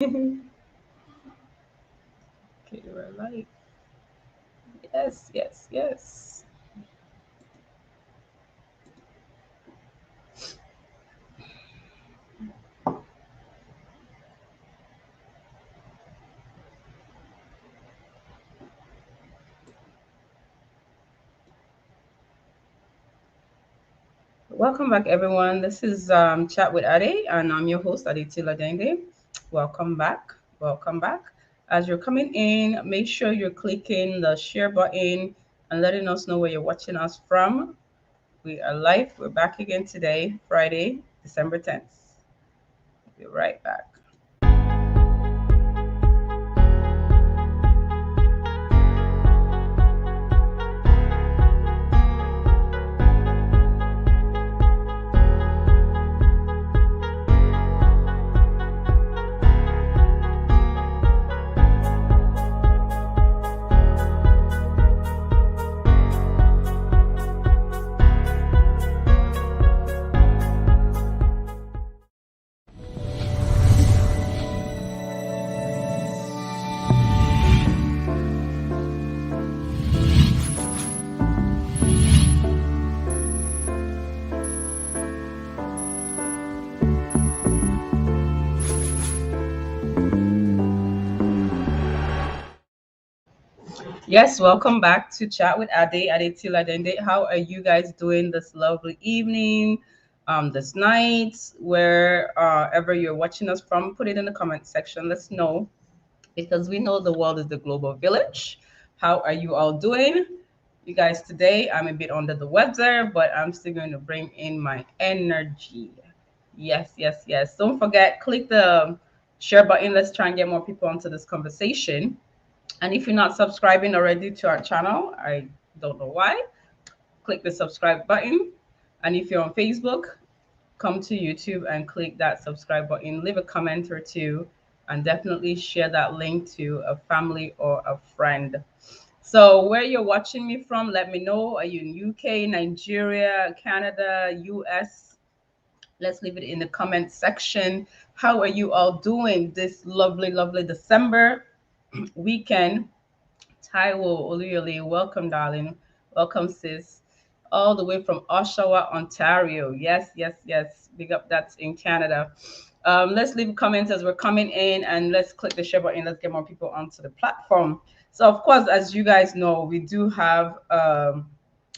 Okay, we're live. Yes, yes, yes. Welcome back, everyone. This is Chat with Ade, and I'm your host, Aditila Dende. Welcome back. Welcome back. As you're coming in, make sure you're clicking the share button and letting us know where you're watching us from. We are live. We're back again today, Friday, December 10th. Be right back. Yes, welcome back to Chat with Ade Tila Dende. How are you guys doing this lovely evening, this night, wherever you're watching us from? Put it in the comment section. Let's know because we know the world is the global village. How are you all doing? You guys, today I'm a bit under the weather, but I'm still going to bring in my energy. Yes, yes, yes. Don't forget, click the share button. Let's try and get more people onto this conversation. And if you're not subscribing already to our channel, I don't know why, click the subscribe button. And if you're on Facebook, come to YouTube and click that subscribe button. Leave a comment or two, and definitely share that link to a family or a friend. So, where you're watching me from, let me know. Are you in UK, Nigeria, Canada, US? Let's leave it in the comment section. How are you all doing this lovely, lovely December weekend? Taiwo Oluyole, welcome, darling. Welcome, sis. All the way from Oshawa, Ontario. Yes, yes, yes. Big up, that's in Canada. Let's leave comments as we're coming in, and let's click the share button. Let's get more people onto the platform. So, of course, as you guys know, we do have a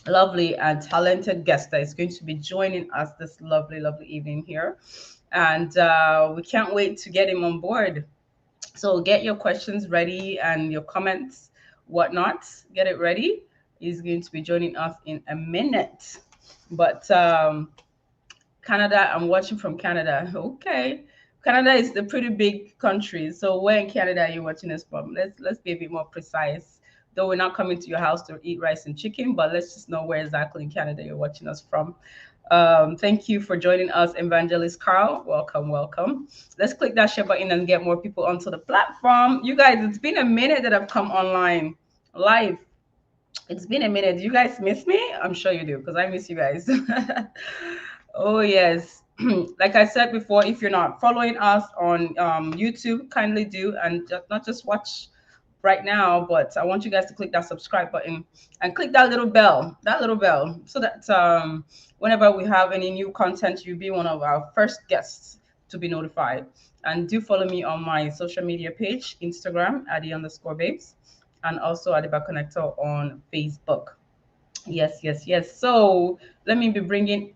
lovely and talented guest that is going to be joining us this lovely, lovely evening here. And we can't wait to get him on board. So get your questions ready and your comments, whatnot. Get it ready. He's going to be joining us in a minute. But Canada, I'm watching from Canada. Okay. Canada is a pretty big country. So where in Canada are you watching us from? Let's be a bit more precise. Though we're not coming to your house to eat rice and chicken, but let's just know where exactly in Canada you're watching us from. Thank you for joining us, Evangelist Carl. Welcome, welcome. Let's click that share button and get more people onto the platform. You guys, it's been a minute that I've come online live. It's been a minute. Do you guys miss me? I'm sure you do because I miss you guys. Oh, yes. Like I said before, if you're not following us on YouTube, kindly do and not just watch right now, but I want you guys to click that subscribe button and click that little bell, so that whenever we have any new content, you'll be one of our first guests to be notified. And do follow me on my social media page, Instagram, Adi_babes, and also Adiba Connector on Facebook. Yes, yes, yes. So let me be bringing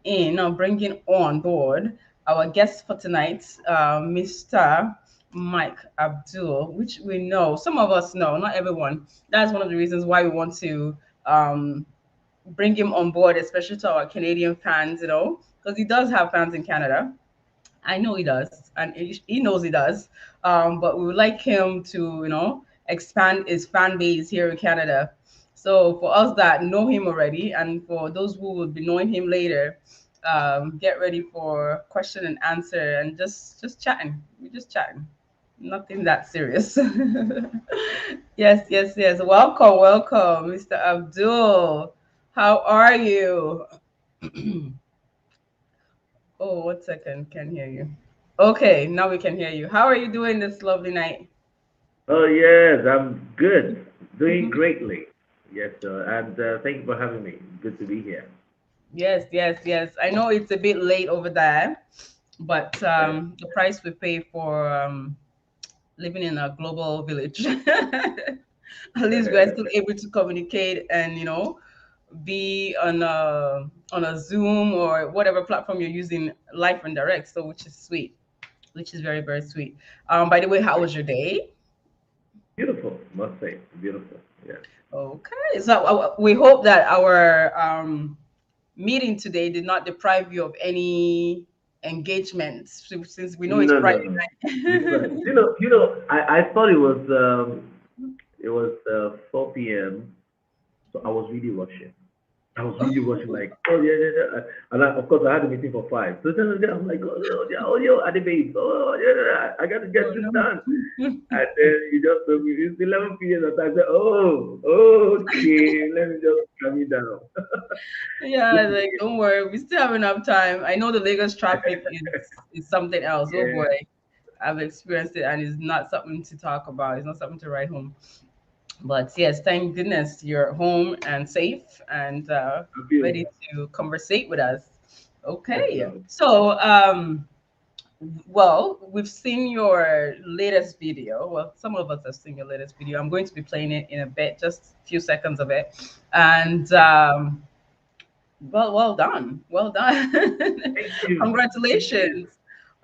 on board our guest for tonight, Mr. Mike Abdul, which we know, some of us know, not everyone. That's one of the reasons why we want to bring him on board, especially to our Canadian fans, because he does have fans in Canada. I know he does, and he knows he does. But we would like him to, expand his fan base here in Canada. So for us that know him already, and for those who will be knowing him later, get ready for question and answer and just chatting. We're just chatting. Nothing that serious. Yes, yes, yes. Welcome, welcome, Mr. Abdul. How are you? Oh, 1 second. Can't hear you. Okay, now we can hear you. How are you doing this lovely night? Oh yes, I'm good, doing Mhm. greatly. Yes, sir, and thank you for having me. Good to be here. Yes, yes, yes. I know it's a bit late over there, but Yeah, the price we pay for living in a global village, at least we are still able to communicate and be on a Zoom or whatever platform you're using live and direct. So which is sweet, which is very very sweet. By the way, how was your day? beautiful, must say, beautiful. Yeah. Okay, so we hope that our meeting today did not deprive you of any engagements since we know it's No, no, Friday no. You're night. right. I thought it was 4 p.m. So I was really rushing. I was really rushing, like, oh yeah, yeah, yeah. And of course, I had a meeting for 5. So then I'm like, oh, yeah, oh, yo, Adi babe, oh, yeah, yeah, yeah, I got to get Oh this no. done. And then you just told me it's 11 p.m. And I said, oh, okay, let me just calm it down. Yeah, Good to like see don't worry, we still have enough time. I know the Lagos traffic is something else. you. Oh Yeah, boy, I've experienced it, and it's not something to talk about. It's not something to write home. But yes, thank goodness you're home and safe and I feel, ready to conversate with us. yes, Okay, Lord. so well, we've seen your latest video. Well, some of us have seen your latest video. I'm going to be playing it in a bit, just a few seconds of it. And Yeah. well done. Well done. Thank you. Thank you. Congratulations. Thank you.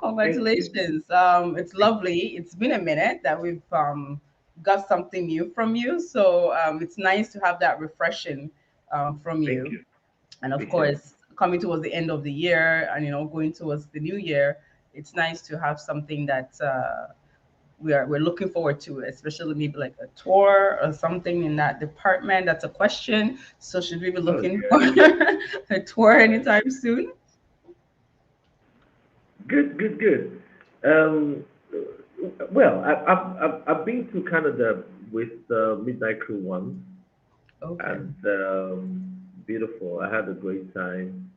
Congratulations. It's Thank lovely. It's been a minute that we've got something new from you. So it's nice to have that refreshing from thank you. you. And of Appreciate it. course, coming towards the end of the year and going towards the new year, it's nice to have something that we're looking forward to, especially maybe like a tour or something in that department. That's a question. So should we be Oh, looking for yeah. a tour anytime soon? Good, good, good. Um, well, I've been to Canada with the Midnight Crew once, Okay. and beautiful. I had a great time.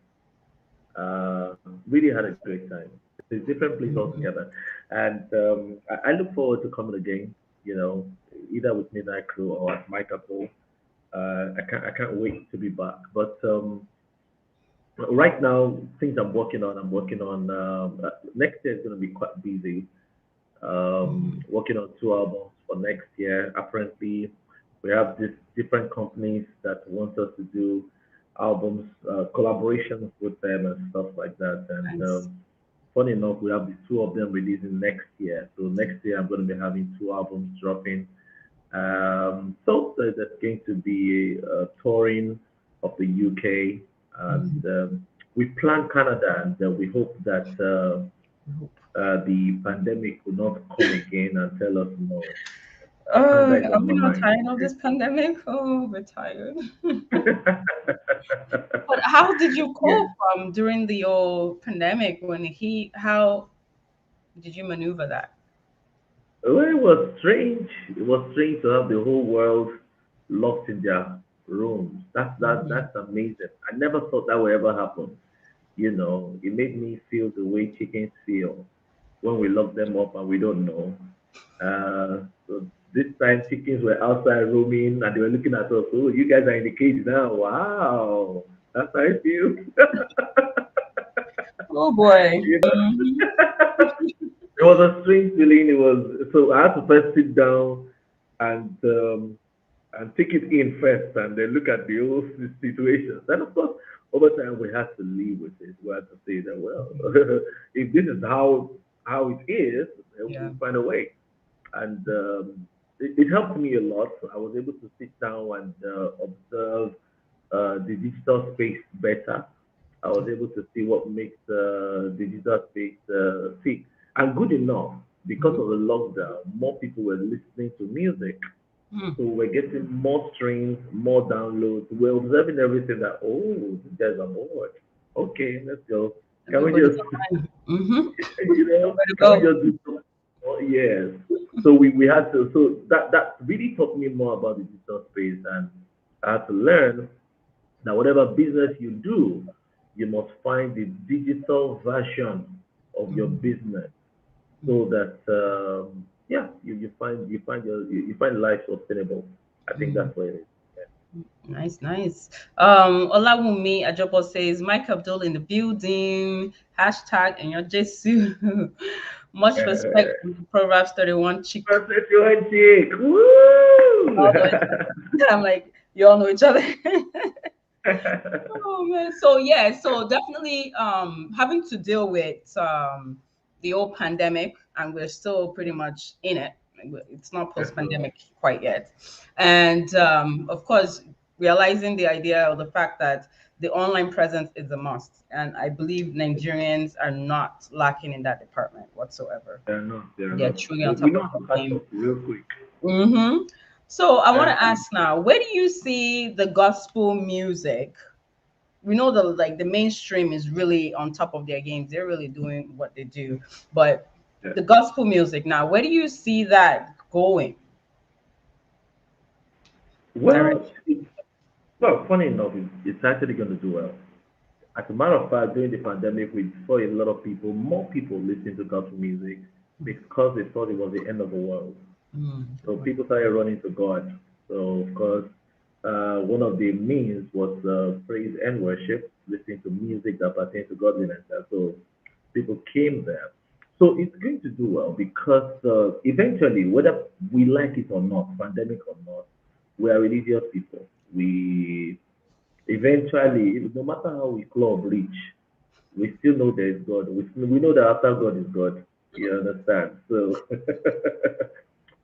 Really had a great time. It's a different place Mhm. altogether, and I look forward to coming again. You know, either with Midnight Crew or at Mike Abdul. I can't wait to be back. But right now, things I'm working on. Next year is going to be quite busy. Mhm. Working on 2 albums for next year. Apparently, we have these different companies that want us to do albums, collaborations with them and stuff like that. And Nice. funny enough, we have the two of them releasing next year. So next year, I'm going to be having 2 albums dropping. So there's going to be touring of the UK, and Mhm. we plan Canada, and we hope that I hope. the pandemic will not come again and tell us no. Canada is Are on we my not mind. tired of this pandemic? Oh, we're tired. But how did you Yeah. cope during the old pandemic when how did you maneuver that? Well, it was strange. It was strange to have the whole world locked in their rooms. Mhm. That's amazing. I never thought that would ever happen. It made me feel the way chickens feel when we lock them up and we don't know. So this time chickens were outside roaming and they were looking at us. Oh, you guys are in the cage now. Wow. That's how I feel. Oh boy. you know? Mhm. It was a strange feeling. It was so I had to first sit down and um, and take it in first, and then look at the whole situation. Then, of course, over time we had to live with it. We had to say that, well, if this is how it is, then Yeah. we'll find a way. And it helped me a lot. I was able to sit down and observe the digital space better. I was able to see what makes the digital space see. And good enough, because Mhm. of the lockdown, more people were listening to music. Mm. So we're getting more streams, more downloads. We're observing everything that, oh, these guys are bored. Okay, let's go. Can we Everybody's just, online. Mm-hmm. Nowhere to can we go. just do some more? Yes. So we had to, so that really taught me more about the digital space. And I had to learn that whatever business you do, you must find the digital version of your Mhm. business. so that yeah, you find life sustainable. I think Mm. that's what it is. Nice, nice. Olawumi Ajobo says, Mike Abdul in the building. Hashtag and your Jesu. Much respect Yeah. from the Proverbs 31 chick. Perfect your cheek. Woo! All know each other. I'm like, you all know each other. Oh man. So yeah, so definitely having to deal with the old pandemic, and we're still pretty much in it. Like, it's not Yes, sir. post-pandemic quite yet. And of course, realizing the idea or the fact that the online presence is a must. And I believe Nigerians are not lacking in that department whatsoever. They're not. They're They're not. truly on We top know of how the to catch game. up real quick. Mm-hmm. So I want And to ask now, where do you see the gospel music? We know the like the mainstream is really on top of their games. They're really doing what they do. But yeah. the gospel music now, where do you see that going? Well, Direction. well, funny enough, it's actually going to do well. As a matter of fact, during the pandemic, we saw a lot of people, more people listening to gospel music because they thought it was the end of the world. Mm, So good point. people started running to God. So of course, one of the means was praise and worship, listening to music that pertains to godliness. And so people came there. So it's going to do well because eventually, whether we like it or not, pandemic or not, we are religious people. We eventually, no matter how we club reach, we still know there is God. We know that after God is God. You understand? So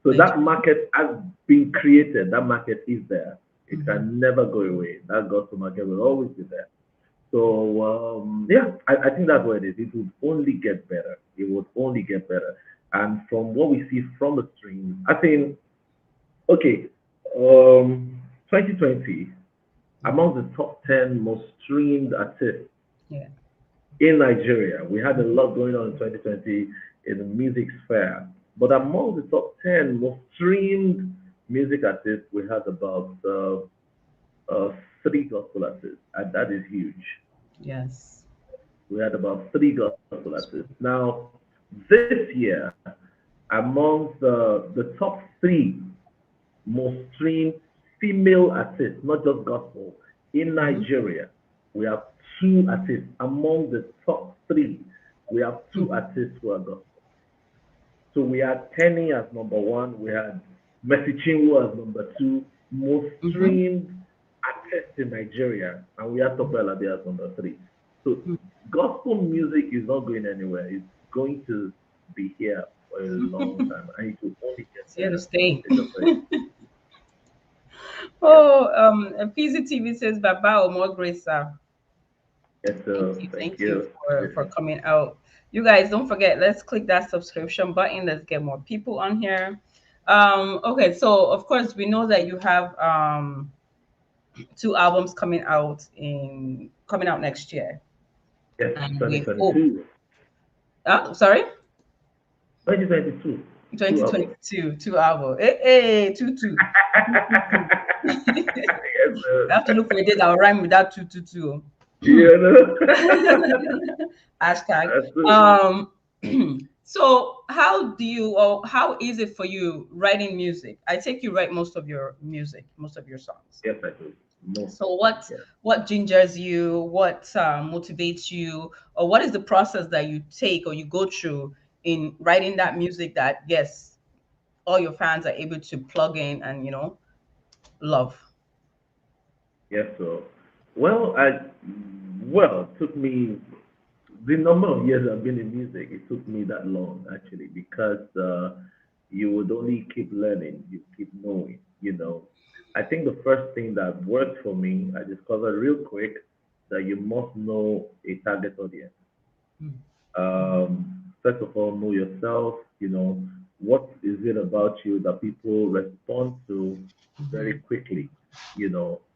so that Nigeria. market has been created. That market is there. It Mhm. can never go away. That gospel market will always be there. So yeah, I think that's what it is. It would only get better. It would only get better. And from what we see from the streams, I think okay, 2020 Mhm. among the top 10 most streamed artists Yeah. in Nigeria. We had a Mhm. lot going on in 2020 in the music sphere. But among the top 10 most streamed music artists, we had about three gospel artists, and that is huge. Yes. We had about three gospel artists. Now, this year, among the top three most streamed female artists, not just gospel, in Mhm. Nigeria, we have two artists. Among the top three, we have two Mhm. artists who are gospel. So we had Penny as number one, we had Messi Chinwo as number two, most Mhm. streamed artist in Nigeria, and we had Tope Alade as number three. So Mhm. gospel music is not going anywhere. It's going to be here for a long time, and it will only get It's here to better. stay. It's just like, yeah. Oh, PZTV says Baba or more grace, sir. Yes, thank Thank you you. for coming out. You guys, don't forget. Let's click that subscription button. Let's get more people on here. Okay, so of course we know that you have two albums coming out next year, Yes, and we hope. 2022. Sorry, 2022. Two albums. 2022, two album. Hey, two two. Yes, I have to look for a date that will rhyme with that two two two. you know. Hashtag. That's it. Um, so how do you or how is it for you writing music? I take you write most of your music, most of your songs. Yes, I do. Most. So what Yeah. what gingers you? What motivates you? Or what is the process that you take or you go through in writing that music that yes, all your fans are able to plug in and love? Yes, so. Well, it took me the number of years I've been in music. It took me that long actually because you would only keep learning, you keep knowing. I think the first thing that worked for me, I discovered real quick that you must know a target audience. Mm. First of all, know yourself. What is it about you that people respond to very Mhm. quickly?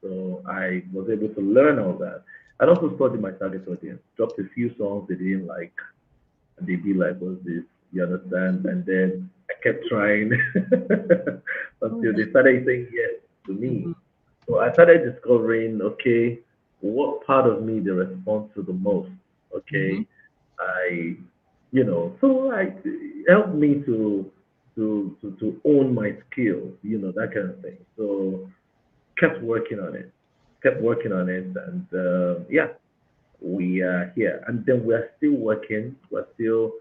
So I was able to learn all that. I also studied my target audience, dropped a few songs they didn't like, and they'd be like, what's this? You understand? And then I kept trying until they started saying yes to me. Mhm. So I started discovering, okay, what part of me they respond to the most. Mhm. Okay, I So like it helped me to own my skills, that kind of thing. So kept working on it, and yeah, we are here, and then we are still working. We're still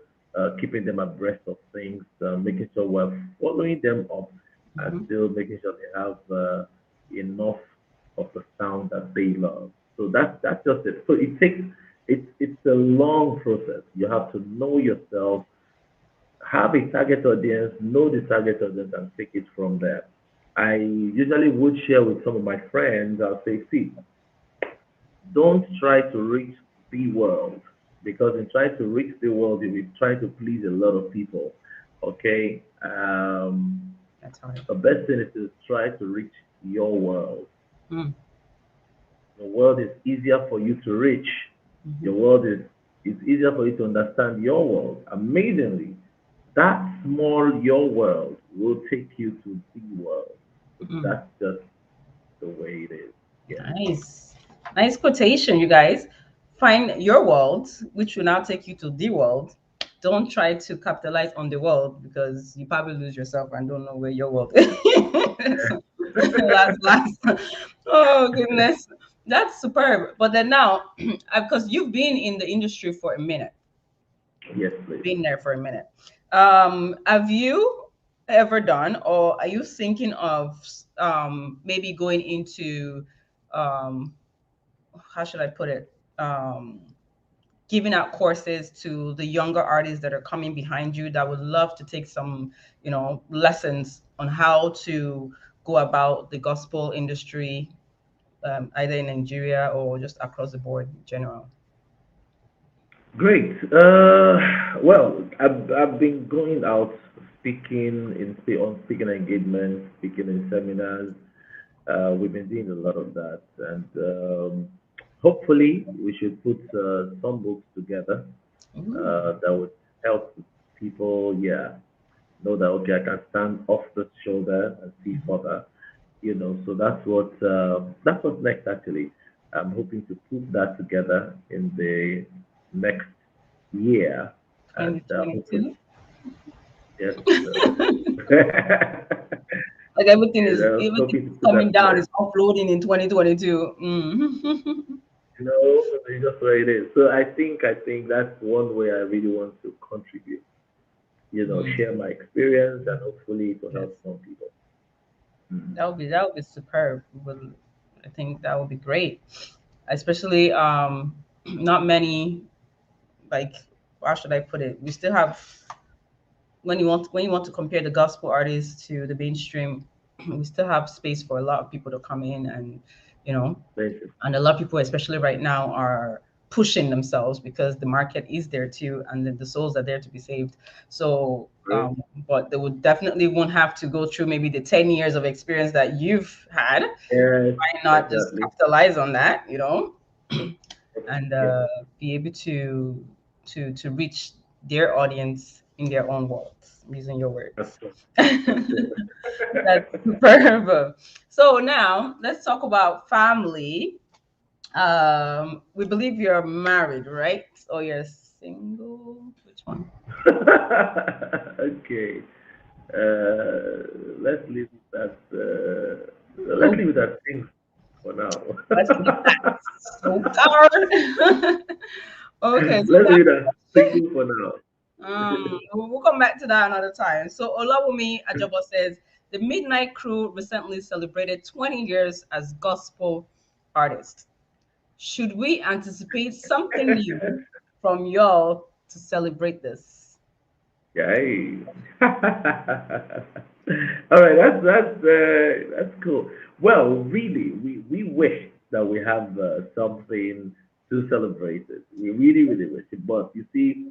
keeping them abreast of things, making sure we're following them up, and Mhm. still making sure they have enough of the sound that they love. So that's just it. So it's a long process. You have to know yourself, have a target audience, know the target audience, and take it from there. I usually would share with some of my friends. I'll say, see, don't try to reach the world, because in trying to reach the world, you'll be trying to please a lot of people. Okay. That's hard. The best thing is to try to reach your world. Mm. The world is easier for you to reach. Your Mhm. world is it's easier for you to understand your world. Amazingly, that small your world will take you to the world. So Mm. that's just the way it is. Yeah. Nice. Nice quotation, you guys. Find your world, which will now take you to the world. Don't try to capitalize on the world because you probably lose yourself and don't know where your world is. Last. Oh, goodness. That's superb. But then now, because you've been in the industry for a minute, Yes, please. been there for a minute. Have you ever done, or are you thinking of maybe going into um, how should I put it? Giving out courses to the younger artists that are coming behind you that would love to take some, lessons on how to go about the gospel industry, either in Nigeria or just across the board in general. Great. Well, I've been going out speaking on speaking engagements, speaking in seminars. We've been doing a lot of that, and hopefully we should put some books together Ooh. that would help people. Yeah, know that okay, I can stand off the shoulder and see Mhm. further. So that's what's next. Actually, I'm hoping to put that together in the next year, and hopefully, 2022. yes. Like everything Yes, is I was everything hoping to is put that coming down, together. is uploading in 2022. Mm. It's just where it is. So I think that's one way I really want to contribute. Mm. Share my experience, and hopefully to Yes. help some people. Mm. That would be superb. I think that would be great, especially not many, like, how should I put it? We still have, when you want to compare the gospel artists to the mainstream, we still have space for a lot of people to come in, and you know Thank you. and a lot of people, especially right now, are pushing themselves because the market is there too, and the souls are there to be saved. So Great. but they would definitely won't have to go through maybe the 10 years of experience that you've had. Yes, Why not just exactly. capitalize on that, and Yes. be able to reach their audience in their own words, using your That's words. true. That's true. That's superb. So now let's talk about family. We believe you're married, right? Or you're single? Which one? Okay. Let's leave it at let's Oh, leave it at things for now. let's keep that so coward. Okay, so Let's leave it now, at single for now. we'll come back to that another time. So Olawumi Ajabo says the Midnight Crew recently celebrated 20 years as gospel artists. Should we anticipate something new from y'all to celebrate this? Yay. All right, that's cool. Well, really, we wish that we have something to celebrate it. We really, really wish it. But you see,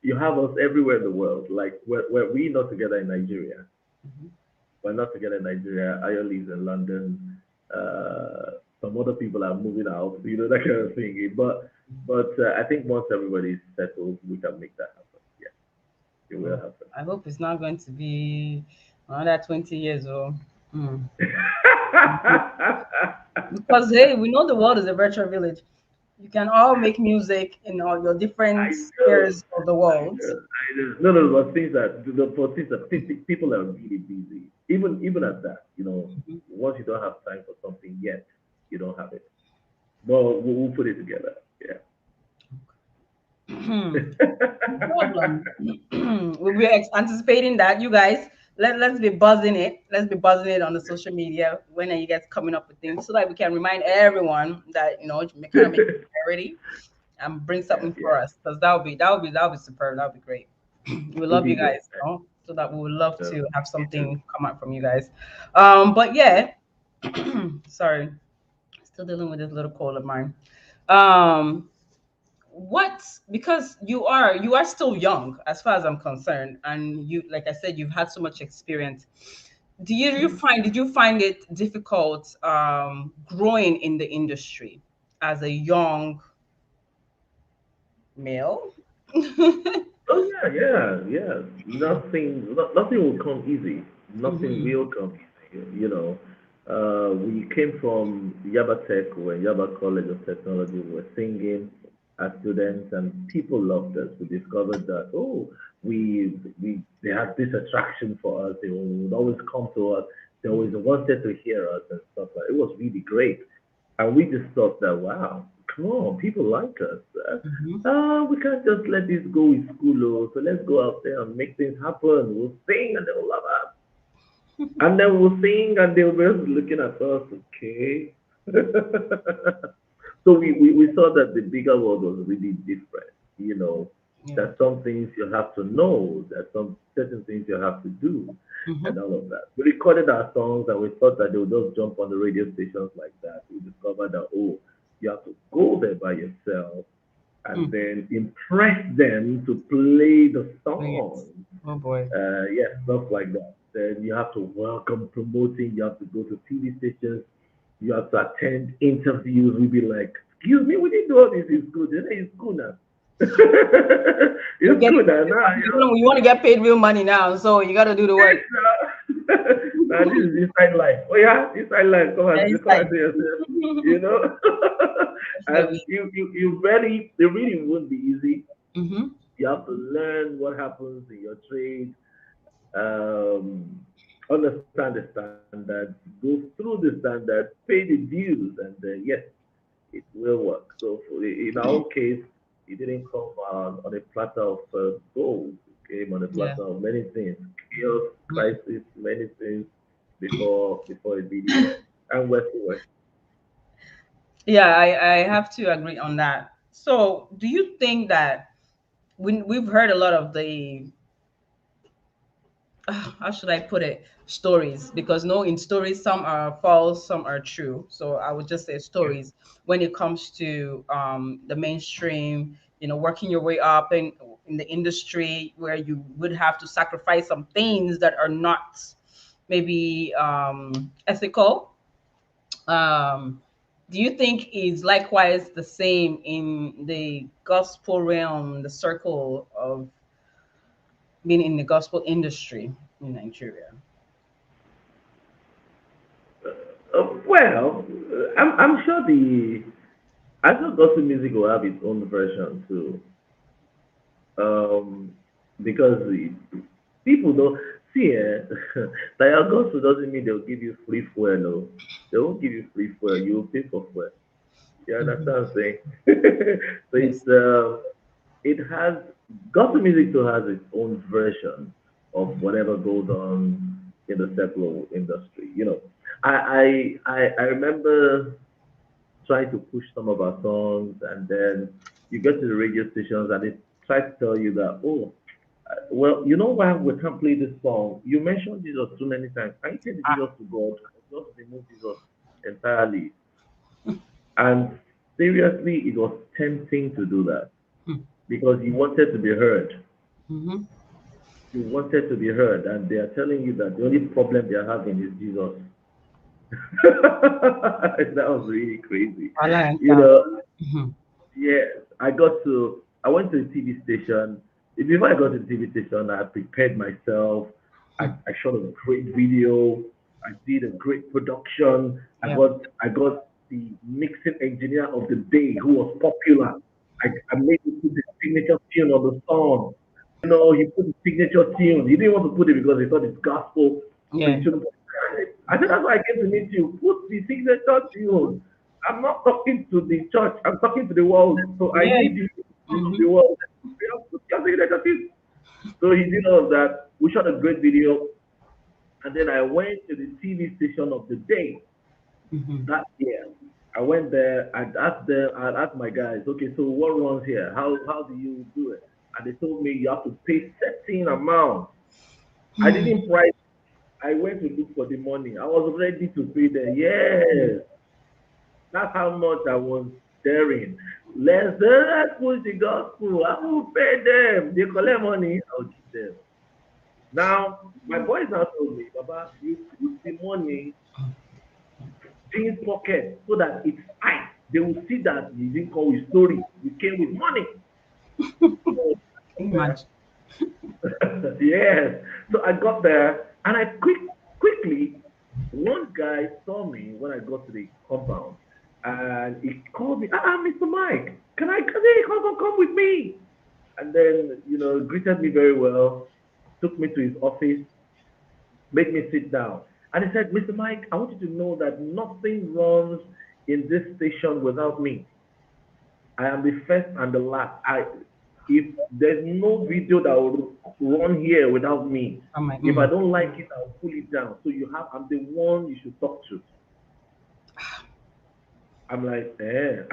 you have us everywhere in the world. Like we're not together in Nigeria. Mhm. We're not together in Nigeria. Ayo lives in London. Some other people are moving out. That kind of thing. But I think once everybody's settled, we can make that happen. Yeah, it will Oh, happen. I hope it's not going to be another 20 years or because hey, we know the world is a virtual village. You can all make music in all your I different know, spheres of the I world. know, I know. No, no, but things that for things that people are really busy. Even at that, once you don't have time for something yet, you don't have it. But we'll put it together. Yeah. No problem. We'll be anticipating that. You guys, let's be buzzing it. Let's be buzzing it on the social media. When are you guys coming up with things so that we can remind everyone that kind of make it priority and bring Yeah, something for yeah. us, because that would be superb. That would be great. We It'll love be you great. guys, so that we would love No, to have me too. something come out from you guys. But yeah, sorry, still dealing with this little cold of mine. Um, what because you are still young as far as I'm concerned, and you, like I said, you've had so much experience. Did you find it difficult growing in the industry as a young male? Oh yeah, yeah, yeah. Nothing will come easy. Nothing Hmm. will come easy. We came from Yaba Tech, or Yaba College of Technology. We were singing as students, and people loved us. We discovered that we they had this attraction for us. They would always come to us. They always wanted to hear us and stuff like. It was really great. And we just thought that, wow, come on, people like us. Hmm. We can't just let this go with school, oh. So let's go out there and make things happen. We'll sing and they'll love us. And then we'll sing and they'll be looking at us, okay. So we saw that the bigger world was really different. Yeah. There's some things you have to know, there's some certain things you have to do, Hmm. and all of that. We recorded our songs and we thought that they would just jump on the radio stations like that. We discovered that, oh, you have to go there by yourself and Mm. then impress them to play the Please. song. Oh boy. Yeah, stuff like that. Then you have to welcome promoting. You have to go to TV stations. You have to attend interviews. We'd be like, "Excuse me, we didn't do all this in school. They say it's school now. You're It's getting school now. Now you want to get paid real money now, so you got to do the yes, work. now. Now this is inside life. Oh yeah, inside life. Yeah, Come inside. and see yourself. You know, and Definitely. it really won't be easy. Mm-hmm. You have to learn what happens in your trade, um, understand the standards, go through the standards, pay the dues, and yes, it will work. So in our own case, it didn't come on a platter of gold. It came on a Yeah. platter of many things, chaos, crisis, many things before it did well. And we're still working. Yeah, I have to agree on that. So, do you think that we've heard a lot of the how should I put it, stories, because no, in stories some are false, some are true. So I would just say Yeah. stories when it comes to the mainstream, working your way up in the industry where you would have to sacrifice some things that are not maybe ethical. Um, do you think is likewise the same in the gospel realm, the circle of being in the gospel industry in Nigeria? Well, I'm sure I sure gospel music will have its own version too. Um, because people don't see that your gospel doesn't mean they'll give you free fuel. No, they won't give you free fuel. You will pay for fuel. You understand Mhm. what I'm saying? So Yes. it has gospel music too has its own version of whatever goes on in the secular industry. I remember trying to push some of our songs, and then you get to the radio stations and they try to tell you that, oh, well, you know why we can't play this song? You mentioned Jesus too many times. Can you take the Ah. Jesus to God? Or just remove Jesus entirely. And seriously, it was tempting to do that because you wanted to be heard. Mm-hmm. You wanted to be heard, and they are telling you that the only problem they are having is Jesus. That was really crazy. You Valentine. know, Mm-hmm. yes, I went to the TV station. Before I got to the TV station, I prepared myself. I shot a great video. I did a great production. Yeah. I got the mixing engineer of the day who was popular. I made him put the signature tune on the song. You know, he put the signature tune. He didn't want to put it because he thought it's gospel, so he Yeah. shouldn't put it. I said, that's why I came to meet you. Put the signature tune. I'm not talking to the church. I'm talking to the world. So I Yeah. need you in front of Mm-hmm. the world. You know, put your signature tune. So he did all of that. We shot a great video. And then I went to the TV station of the day Mm-hmm. that year. I went there. I asked my guys, okay, so what runs here? How do you do it? And they told me you have to pay certain amount. I didn't price. I went to look for the money. I was ready to pay them. Yes, that's how much I was daring. Let's push the gospel. I will pay them. They collect money. I'll give them. Now my boys now told me, Baba, you put the money jeans pocket so that it's tight. They will see that you didn't come with story. You came with money. So Imagine. yes. So I got there and I quickly one guy saw me when I got to the compound and he called me, Mr. Mike, can I come in? Come with me. And then, greeted me very well, took me to his office, made me sit down. And he said, Mr. Mike, I want you to know that nothing runs in this station without me. I am the first and the last. If there's no video that will run here without me, I'm like, if I don't like it, I'll pull it down. So I'm the one you should talk to. I'm like, then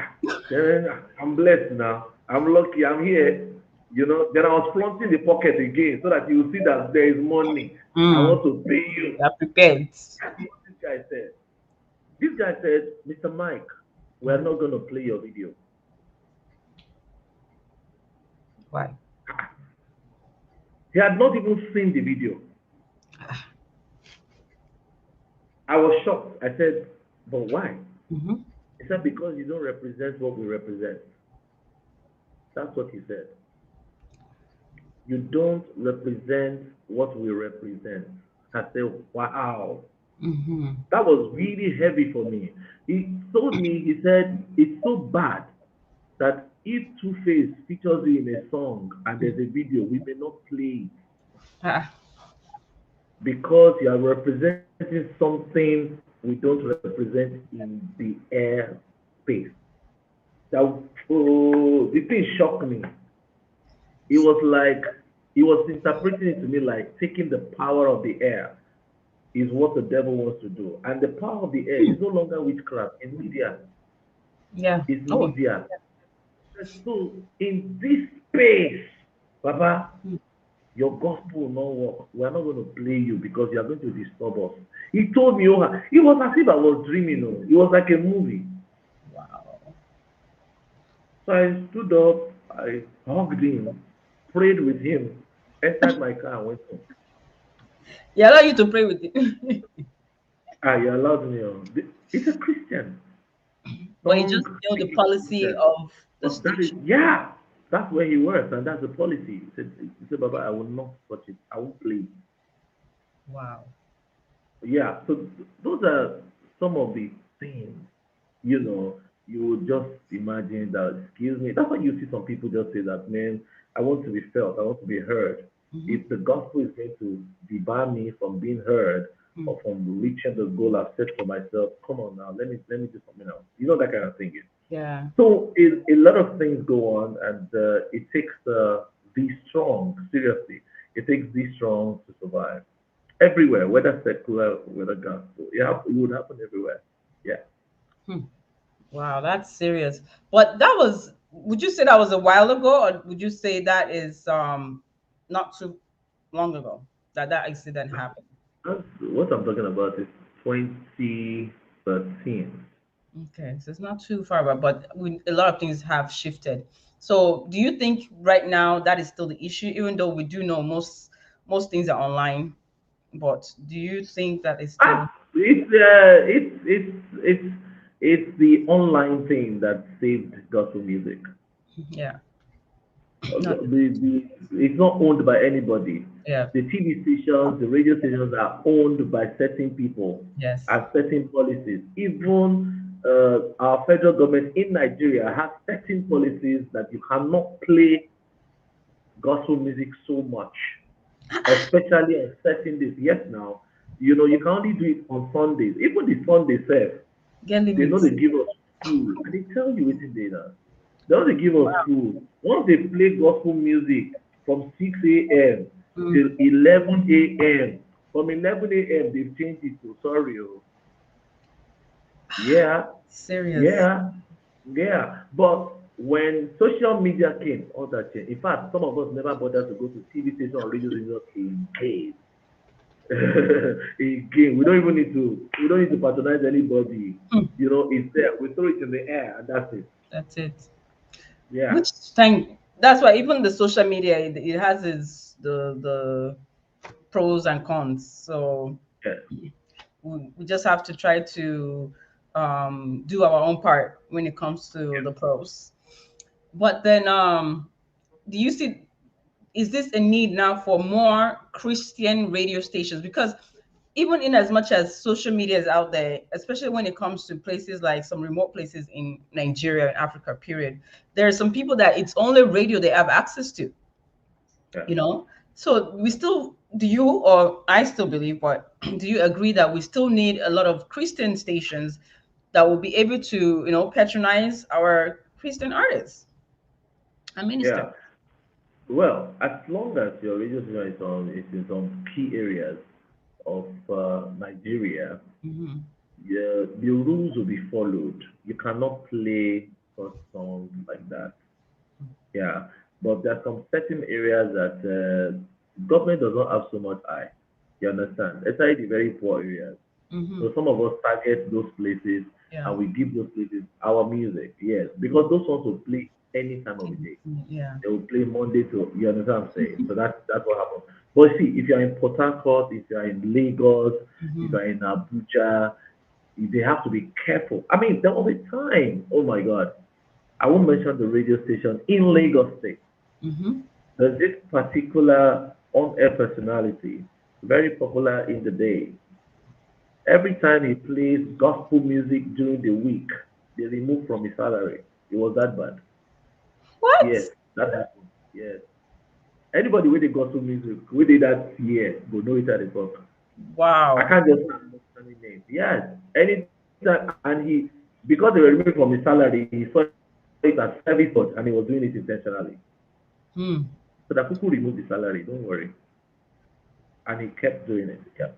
I'm blessed now. I'm lucky. I'm here. Then I was flaunting the pocket again so that you will see that there is money. I mm, want to pay you. they're prepared. That's what this guy said. This guy said, Mr. Mike, we're Mm. not going to play your video. Why? He had not even seen the video. I was shocked. I said, but why? Mm-hmm. He said, because you don't represent what we represent. That's what he said. You don't represent what we represent. I said, wow. Mm-hmm. That was really heavy for me. He told me, he said, it's so bad that if Two Face features you in a song and there's a video, we may not play it Ah. because you are representing something we don't represent in the air space. That the thing shocked me. It was like he was interpreting it to me like taking the power of the air is what the devil wants to do. And the power of the air is no longer witchcraft, it's media. Yeah. It's Oh. media. So in this space, Baba, your gospel will not work. We're not going to play you because you are going to disturb us. He told me, oh, it was as if I was dreaming. Oh. It was like a movie. Wow. So I stood up, I hugged him, prayed with him, entered my car, and went home. He allowed you to pray with it. He allowed me on. It's a Christian, But he song just know the speaking policy Christian. of the But that is, station. yeah, that's where he works, and that's the policy. He said, Baba, I will not touch it. I won't play it. Wow. Yeah, so those are some of the things, you would just imagine that, excuse me. That's why you see some people just say that, man, I want to be felt, I want to be heard. Mm-hmm. If the gospel is going to debar me from being heard Mm. or from reaching the goal I've set for myself, come on now, let me do something else. You know that kind of thing. Yeah. So a lot of things go on, and it takes be strong. Seriously, it takes be strong to survive everywhere, whether secular, whether gospel. It would happen everywhere. Yeah. Hmm. Wow, that's serious. But that was, would you say that was a while ago, or would you say that is not too long ago that that accident happened? That's what I'm talking about is 2013. Okay, so it's not too far, but a lot of things have shifted. So, do you think right now that is still the issue, even though we do know most things are online? But do you think that is still? It's the online thing that saved gospel music. Yeah, not It's not owned by anybody. yeah, The TV stations, the radio stations are owned by certain people yes, and certain policies. Even our federal government in Nigeria has certain policies that you cannot play gospel music so much, especially on certain days. Yes, now, you can only do it on Sundays. Even the Sunday self, Get they know limits. they give us food, and they tell you within data. They know they give us food. Once they play gospel music from 6 a.m. till Mm, 11 a.m., from 11 a.m., they've changed it to sorry. Oh. Yeah, serious. yeah, yeah. But when social media came, all that changed. In fact, some of us never bothered to go to TV station or radio station again. Again, we don't need to patronize anybody. Mm, It's there. We throw it in the air and that's it. that's it. Yeah. Which thank that's why even the social media it has its the pros and cons. So Yes. we just have to try to do our own part when it comes to the pros. But then do you see, is this a need now for more Christian radio stations? Because even in as much as social media is out there, especially when it comes to places like some remote places in Nigeria and Africa, period, there are some people that it's only radio they have access to, Yeah. you know? So we still, do you, or I still believe, but do you agree that we still need a lot of Christian stations that will be able to, patronize our Christian artists and minister? Yeah. Well, as long as your radio station is on key areas of Nigeria, Hmm. the rules will be followed. You cannot play such songs like that. Yeah, but there are some certain areas that government does not have so much eye. You understand? Especially the very poor areas. Hmm. So some of us target those places Yeah. and we give those places our music. Yes, because those ones will play any time of the day. Yeah. They will play Monday to, you understand what I'm saying? So that's what happens. But see, if you're in Port Harcourt, if you're in Lagos, if Hmm. you're in Abuja, they have to be careful. I mean, there was a time, oh my God, I won't mention the radio station in Lagos State. Hmm. There's this particular on-air personality, very popular in the day. Every time he plays gospel music during the week, they remove from his salary. It was that bad. Yes, What? that happened. Yes. Anybody with the gospel music, we did that year, will know it at the talk. I Wow. can't just start mentioning names. Yes. Anytime, and because they were removed from his salary, he saw it as service fraud and he was doing it intentionally. Hmm. So that people removed the salary, don't worry. And he kept doing it. Yeah.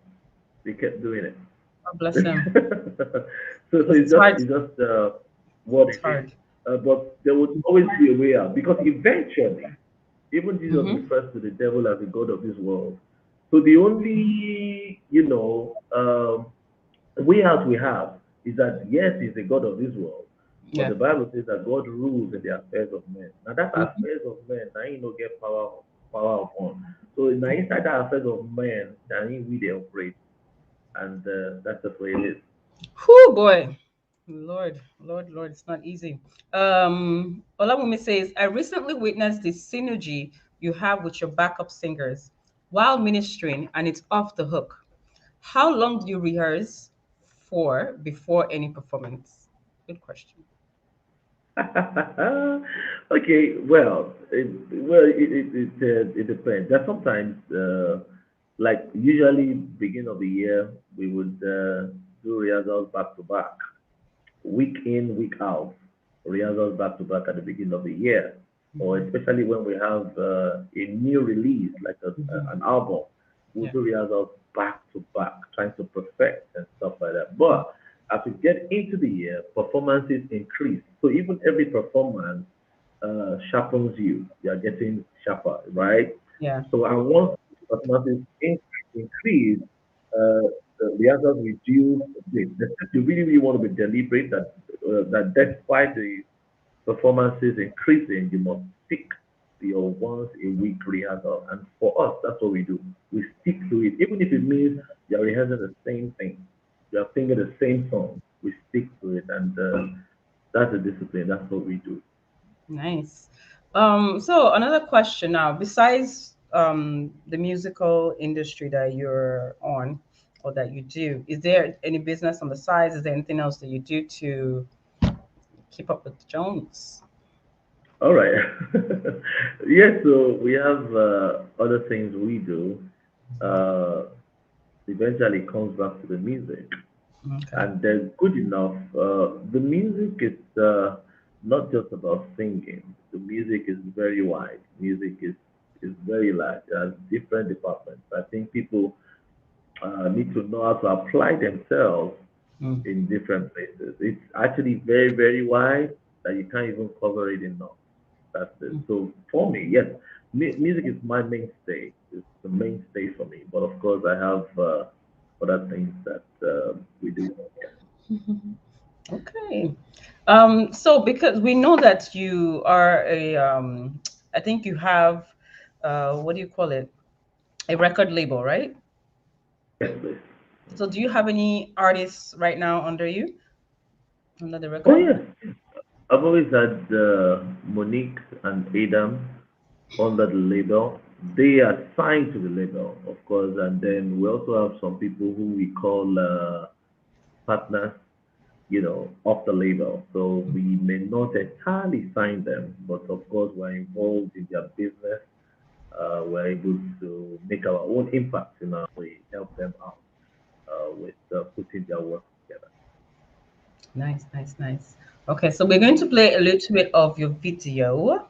They kept doing it. God bless him. So Because it's it's just hard. it's just what It's it is. hard. But there would always be a way out because eventually, even Jesus Hmm. refers to the devil as the god of this world. So the only way out we have is that yes, he's the god of this world, but Yeah. the Bible says that God rules in the affairs of men. Now that Hmm. affairs of men, now you know get power upon. So now inside that affairs of men, now we they operate, and that's the way it is. Whew, boy. Lord, Lord, Lord, it's not easy. Olawumi says, I recently witnessed the synergy you have with your backup singers while ministering, and it's off the hook. How long do you rehearse for before any performance? Good question. Okay, it depends. That sometimes, like usually beginning of the year, we would do rehearsals back to back, week in, week out, rehearsals back to back at the beginning of the year, or Hmm. especially when we have a new release like Hmm. an album, we'll Yeah. do rehearsals back to back, trying to perfect and stuff like that. But as we get into the year, performances increase. So even every performance sharpens you. You are getting sharper, right? Yeah. So and once performances increase, the others reduce. You really, really want to be deliberate that despite the performances increasing, you must stick to your once a week rehearsal. And for us, that's what we do. We stick to it, even if it means you're rehearsing the same thing, you're singing the same song. We stick to it, and that's a discipline. That's what we do. Nice. So another question now, besides the musical industry that you're on, or that you do? Is there any business on the side? Is there anything else that you do to keep up with the Jones? All right. Yes, so we have other things we do. Uh, Eventually comes back to the music. Okay. And there's good enough. The music is not just about singing. The music is very wide. Music is very large. It has different departments. I think people need to know how to apply themselves Mm. in different places. It's actually very, very wide that you can't even cover it enough. That's it. Mm. So for me, yes, music is my mainstay. It's the mainstay for me. But of course, I have other things that we do. Yeah. Okay. So because we know that you are a, I think you have, what do you call it? A record label, right? Yes, please. So do you have any artists right now under you, under the Oh, record yes. label? I've always had Monique and Adam under the label. They are signed to the label, of course, and then we also have some people who we call partners, off the label. So we may not entirely sign them, but of course, we're involved in their business. We're able to make our own impact in our way, help them out with putting their work together. Nice, nice, nice. Okay, so we're going to play a little bit of your video.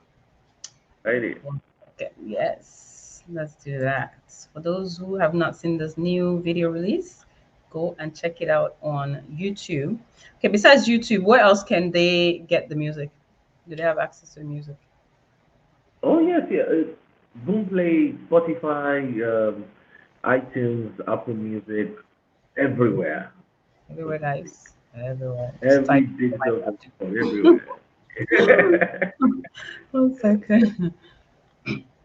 Right? Okay, yes, let's do that. For those who have not seen this new video release, go and check it out on YouTube. Okay, besides YouTube, where else can they get the music? Do they have access to the music? Oh yes, yeah. Boomplay, Spotify, iTunes, Apple Music, everywhere. Everywhere, guys. Everywhere. Just Every type Mike digital Abdul. platform, everywhere. One second.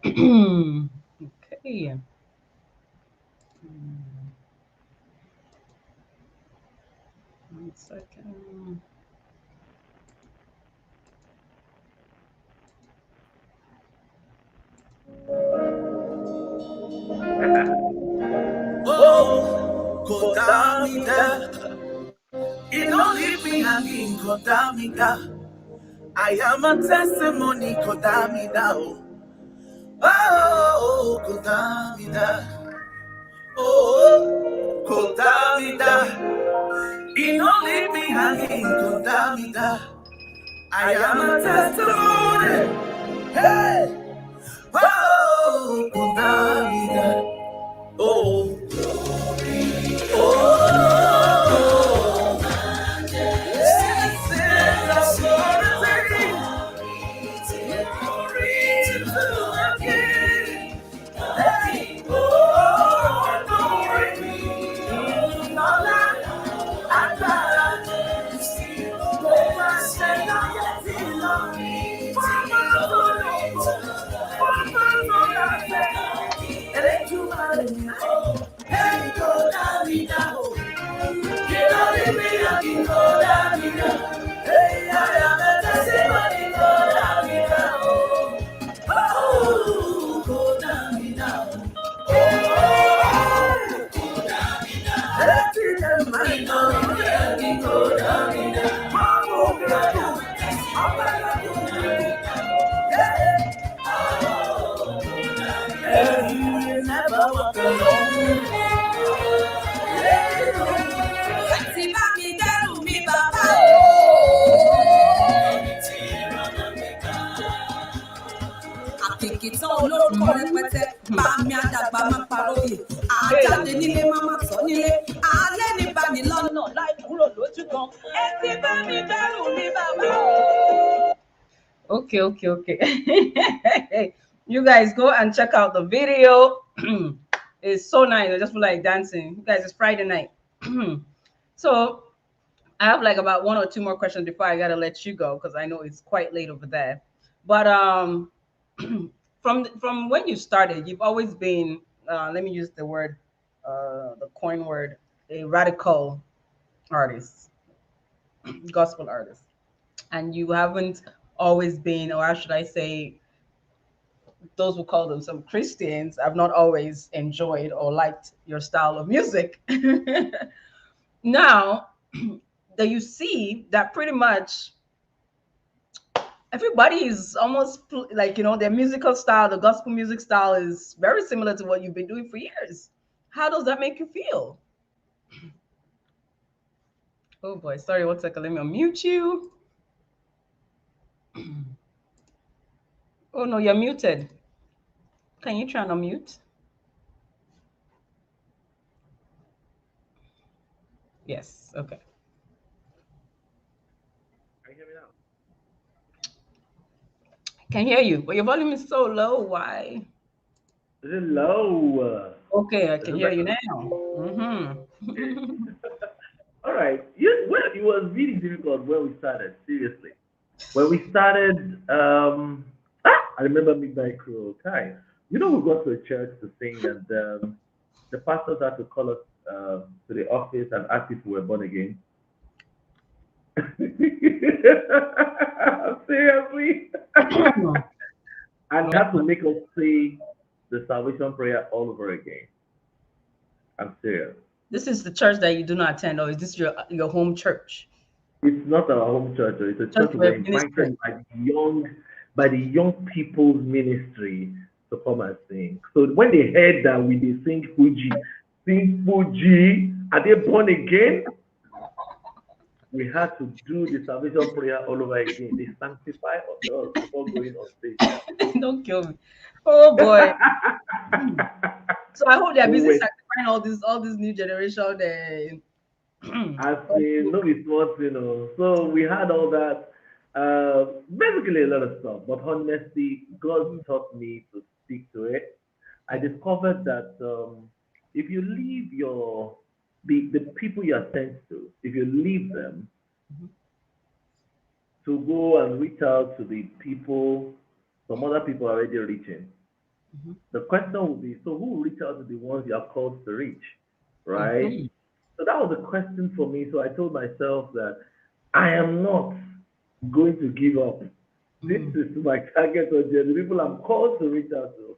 Okay. One second. Oh, Kodamida, it don't leave me hanging, Kodamida. I am a testimony, Kodamida. Oh, Kodamida. Oh, Kodamida, it don't leave me hanging, Kodamida. I am a testimony. Hey, oh, Kodamida. Oh, oh. Hey, go down, down. Never walk alone. Láti bá mi dẹ́rù mi bàbá o. Àkìkìtàn olórúkọ rẹpẹtẹ, bá mi àdàgbà máa paróyè. Àjáde nílé má má tọ́ nílé. Alẹ́ ní bá mi lọ́nà láì kúrò lójú kan. Ẹ ti bá mi dẹ́rù mi bàbá o. Okay, okay, okay. You guys go and check out the video. It's so nice. I just feel like dancing. You guys, it's Friday night. So I have like about one or two more questions before I gotta let you go because I know it's quite late over there. But from when you started, you've always been let me use the word the coin word, a radical artist, gospel artist. And you haven't always been, or how should I say, those who call themselves Christians have not always enjoyed or liked your style of music. Now that you see that pretty much everybody is almost like, their musical style, the gospel music style is very similar to what you've been doing for years. How does that make you feel? Oh boy, sorry, one second, let me unmute you. Oh no, you're muted. Can you try and unmute? Yes, okay. Can you hear me now? Can hear you, but your volume is so low. Why? Is it low? Okay, I Is can it hear you better? now. Mm-hmm. All right. Well, it was really difficult when we started. Seriously, when we started, I remember midnight crew. Okay, we got to a church to sing, and the pastors had to call us to the office and ask if we were born again. Seriously, and they had to make us say the salvation prayer all over again. I'm serious. This is the church that you do not attend, or is this your home church? It's not our home church. It's a Church church we're where ministering. invited by the young people's ministry to come and sing. So when they heard that we did sing Fuji, are they born again? We had to do the salvation prayer all over again. They sanctify us before going on stage. Don't kill me. Oh boy. So I hope they are So busy we sanctifying all this new generation. as in, no, it's not, So we had all that, basically a lot of stuff. But honestly, God taught me to stick to it. I discovered that if you leave the people you are sent to, if you leave them to go and reach out to the people some other people are already reaching, the question will be, so who will reach out to the ones you are called to reach, right? Mhm. So that was a question for me. So I told myself that I am not going to give up. This Mhm. is my target audience, the people I'm called to reach out to,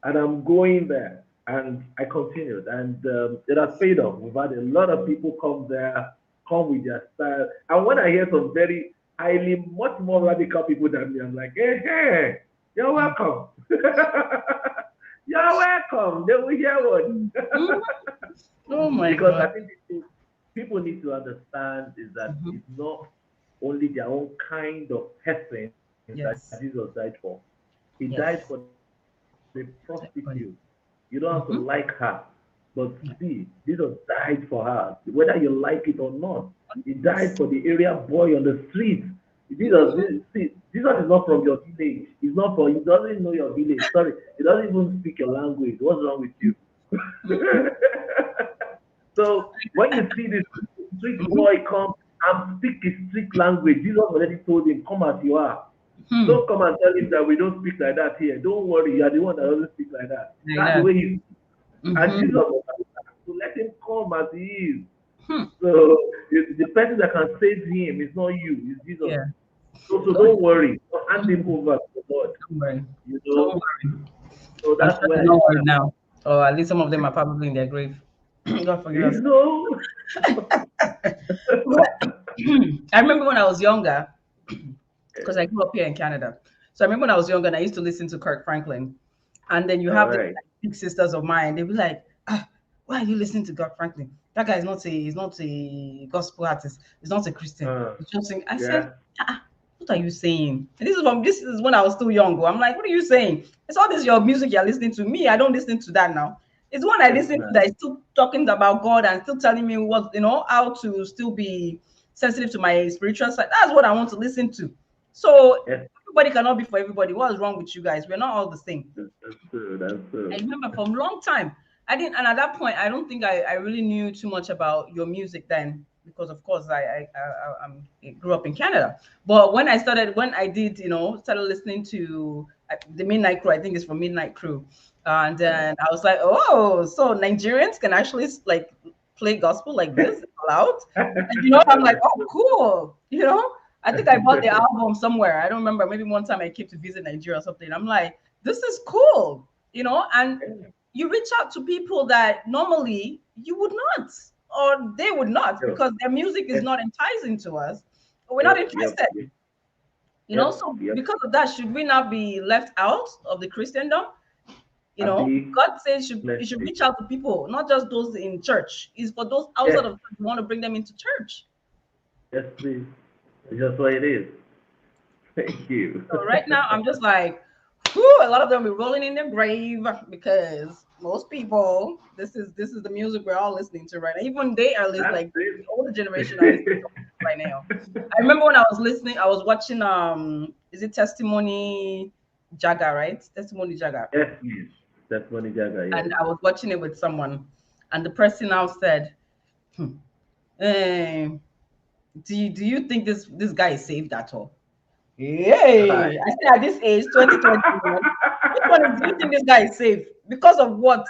and I'm going there. And I continued, and it has paid off. We've had a lot of people come there, come with their style. And when I hear some very much more radical people than me, I'm like, hey, hey, you're welcome. You're welcome. They will hear what. Mhm. Oh my Because God. I think people need to understand is that Mhm. it's not only their own kind of person that Jesus Yes. died for. He died for the Yes. prostitute. You don't have to Everybody. like her, but see, Yeah. Jesus died for her, whether you like it or not. He died for the area Yes. boy on the street. Mhm. Jesus is not from your village. He's not for. He doesn't know your village. Sorry, he doesn't even speak your language. What's wrong with you? Mhm. So when you see this street Mhm. boy come and speak his street language, Jesus already told him, "Come as you are." Hmm. Don't come and tell him that we don't speak like that here. Don't worry, you are the one that doesn't speak like that. Like That's the that. way he. And Jesus Mhm. was like that. So let him come as he is. Hmm. So the person that can save him is not you, it's Jesus. Yeah. So Don't, don't worry. Don't hand him mhm. over to the Lord. Don't worry. You Don't know. worry. So I'm that's sure where they're I not worried stand. now. Or at least some of them are probably in their grave. God forgive us. You know. But I remember when I was younger, because I grew up here in Canada. So I remember when I was younger and I used to listen to Kirk Franklin. And then you All have the right. big sisters of mine, they'd be like, why are you listening to Kirk Franklin? That guy is not a gospel artist, he's not a Christian. Uh, He's just sing. I said, yeah. what are you saying? And this is when I was still young. I'm like, what are you saying? It's all this your music you're listening to. Me, I don't listen to that now. It's one I Yes, listen to man. that is still talking about God and still telling me what how to still be sensitive to my spiritual side. That's what I want to listen to. So Yes, everybody cannot be for everybody. What's wrong with you guys? We're not all the same. that's true. That's I true. remember from a long time. I didn't, and at that point, I don't think I really knew too much about your music then, because of course I grew up in Canada. But when I did, started listening to the Midnight Crew. I think it's from Midnight Crew, and Right. then I was like, oh, so Nigerians can actually like play gospel like this loud, and I'm like, That's oh, true. cool. I think I bought the album somewhere. I don't remember. Maybe one time I came to visit Nigeria or something. I'm like, this is cool, and you reach out to people that normally you would not, or they would not, Yep. because their music is Yep. not enticing to us. We're not Yep. Yep. interested, Yep. so Yep. Yep. because of that, should we not be left out of the Christendom? Abi, God says you let's should see. reach out to people, not just those in church. It's for those outside Yes. of church. You want to bring them into church. Yes, please. It's just what it is. Thank you. So right now, I'm just like, whew, a lot of them be rolling in their grave, because most people, this is the music we're all listening to right now. Even they are listening, That's like the older generation are listening it. to right now. I remember when I was listening, I was watching is it Testimony Jaga, right? Testimony Jaga. Yes, please. That's Money Jaga, yes. And I was watching it with someone, and the person now said, eh, do you think this guy is saved at all? Hi. Yay! I said at this age, 2021, which one do you think this guy is safe? Because of what?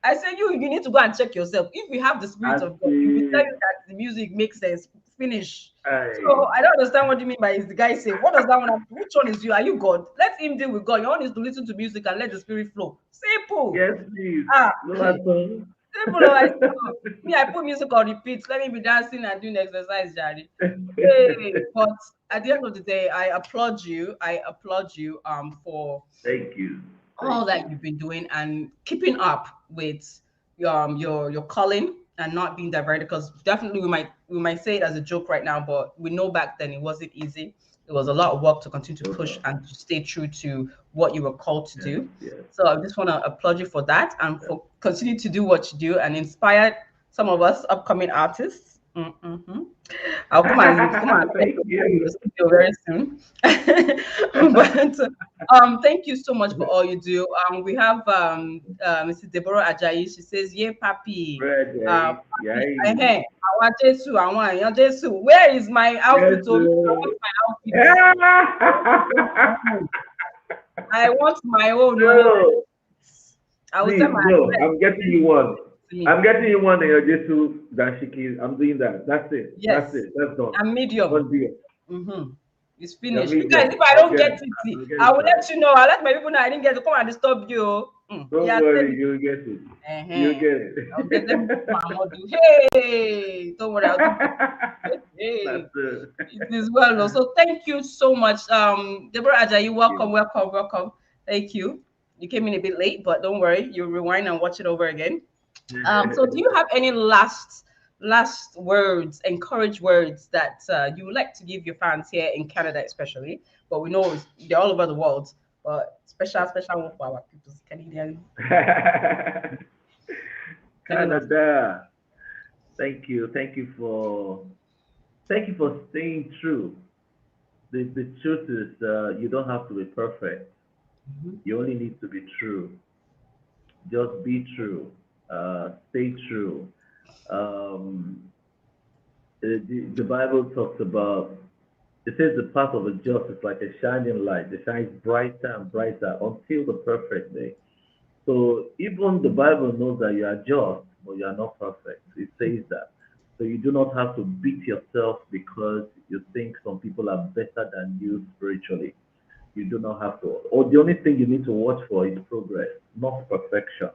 I said you need to go and check yourself. If you have the spirit of God, he will tell Abi, you that the music makes sense. Finish. So hi. I don't understand what you mean by is the guy safe. What does that one have? Which one is you? Are you God? Let him deal with God. Your own is to listen to music and let the spirit flow. Simple. Yes, please. Ah, No answer. simple. I said, "Oh, me, I put music on repeat. Let me be dancing and doing exercise, Daddy. Hey, but at the end of the day, I applaud you. I applaud you for Thank you. all Thank that you. you've been doing and keeping up with your calling and not being diverted. Because definitely we might say it as a joke right now, but we know back then it wasn't easy. It was a lot of work to continue to No push doubt. and to stay true to what you were called to Yes, do. yes. So I just want to applaud you for that and Yes. for continue to do what you do and inspire some of us upcoming artists. I'll come and beg Thank to come in you. the studio very soon. But thank you so much for all you do. We have Mrs. Deborah Ajayi. She says, "Yeah, papi, Bread, eh? papi, Yay. àwa Jésù, àwọn èèyàn Jésù. Where is my Yes, outfit? Oh, I want my outfit. I want my own. Oh, no, I will send please, my no. address. I'm getting you one. To me. I'm getting you one in your Jesu Dashiki. I'm doing that. That's it. That's Yes, it. That's done. I'm medium. One deal. Mm-hmm. It's You're finished. You guys, if medium. I I'll don't get get it. it, I'll get I it will done. let you know. I'll let my people know I didn't get to come and disturb you. Don't Yeah, worry, you'll get it. You'll uh-huh. get it. I'll get them to my model. Hey, don't worry, I'll do it. That's Hey, it. it is well. No. So thank you so much. Deborah Ajayi, Thank welcome, you. welcome, welcome. Thank you. You came in a bit late, but don't worry, you'll rewind and watch it over again. So do you have any last words, encourage words that you would like to give your fans here in Canada, especially? But we know they're all over the world. But special one for our people, Canadian. Canada. Thank you for staying true. The truth is, you don't have to be perfect. Mhm. You only need to be true. Just be true. Stay true. Um, the Bible talks about, it says the path of the just is like a shining light. It shines brighter and brighter until the perfect day. So even the Bible knows that you are just, but you are not perfect. It says that. So you do not have to beat yourself because you think some people are better than you spiritually. You do not have to. Or the only thing you need to watch for is progress, not perfection.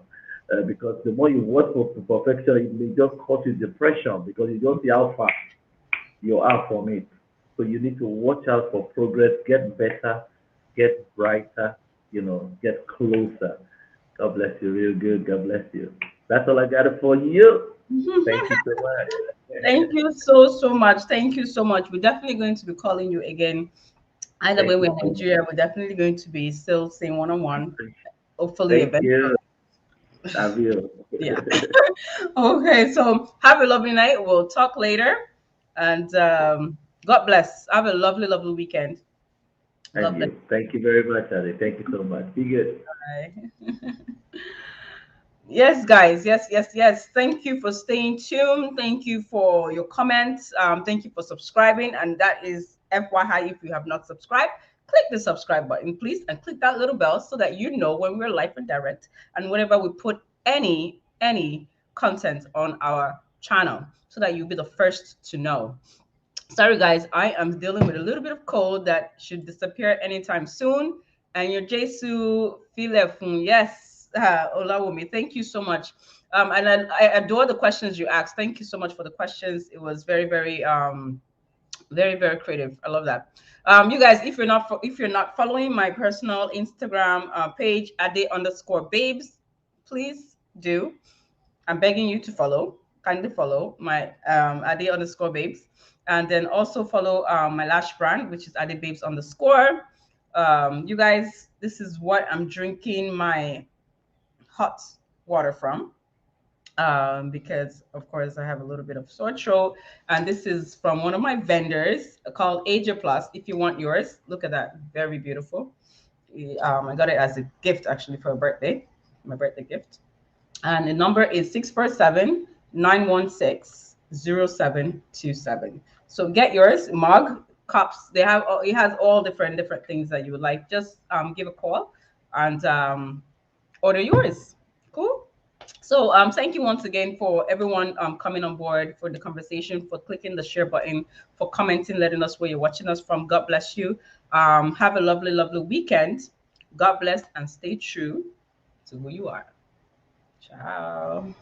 Because the more you watch for perfection, it may just cause you depression because you don't see how far you are from it. So you need to watch out for progress, get better, get brighter, get closer. God bless you, real good. God bless you. That's all I got for you. Thank you so Thank much. you so much. Thank you so much. We're definitely going to be calling you again. Either way, Thank we're you in so much. Nigeria. We're definitely going to be still saying one on one. Hopefully, Thank eventually. you. I will. Yeah. Okay. So have a lovely night. We'll talk later. And God bless. Have a lovely, lovely weekend. And God bless. you. Thank you very much, Ali. Thank you so much. Be good. Bye. Yes, guys. Yes, yes, yes. Thank you for staying tuned. Thank you for your comments. Thank you for subscribing. And that is FYI, if you have not subscribed, click the subscribe button, please, and click that little bell so that you know when we're live and direct and whenever we put any content on our channel, so that you'll be the first to know. Sorry, guys, I am dealing with a little bit of cold that should disappear anytime soon. And your Jesu Filefun. Yes, Olawumi, thank you so much. And I adore the questions you asked. Thank you so much for the questions. It was very, very very, very creative. I love that. You guys, if you're not following my personal Instagram page, ade_babes, please do. I'm begging you to follow. Kindly follow my ade_babes, and then also follow my lash brand, which is ade_babes_. You guys, this is what I'm drinking my hot water from, because of course I have a little bit of sore throat, and this is from one of my vendors called Asia Plus. If you want yours, look at that, very beautiful. I got it as a gift actually for a birthday, my birthday gift, and the number is 647-916-0727. So get yours, mug, cups. They have it has all different things that you would like. Just give a call and order yours. Cool. So thank you once again for everyone coming on board for the conversation, for clicking the share button, for commenting, letting us where you're watching us from. God bless you. Have a lovely, lovely weekend. God bless and stay true to who you are. Ciao.